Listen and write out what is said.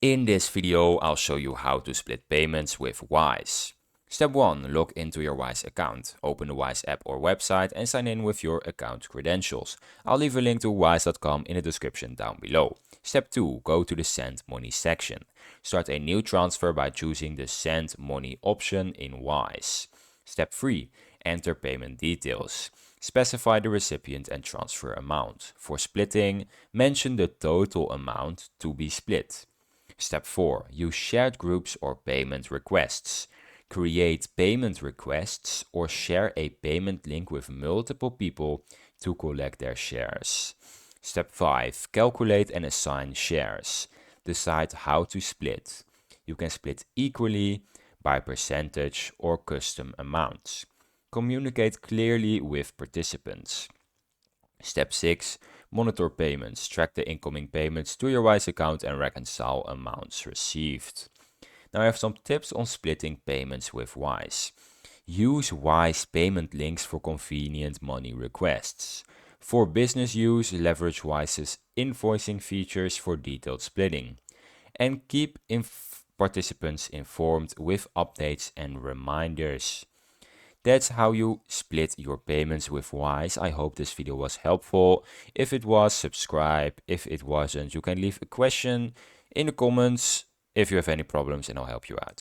In this video, I'll show you how to split payments with Wise. Step 1. Log into your Wise account. Open the Wise app or website and sign in with your account credentials. I'll leave a link to wise.com in the description down below. Step 2. Go to the Send Money section. Start a new transfer by choosing the Send Money option in Wise. Step 3. Enter payment details. Specify the recipient and transfer amount. For splitting, mention the total amount to be split. Step 4. Use shared groups or payment requests. Create payment requests or share a payment link with multiple people to collect their shares. Step 5. Calculate and assign shares. Decide how to split. You can split equally, by percentage, or custom amounts. Communicate clearly with participants. Step 6. Monitor payments. Track the incoming payments to your Wise account and reconcile amounts received. Now I have some tips on splitting payments with Wise. Use Wise payment links for convenient money requests. For business use, leverage Wise's invoicing features for detailed splitting. And keep participants informed with updates and reminders. That's how you split your payments with Wise. I hope this video was helpful. If it was, subscribe. If it wasn't, you can leave a question in the comments if you have any problems and I'll help you out.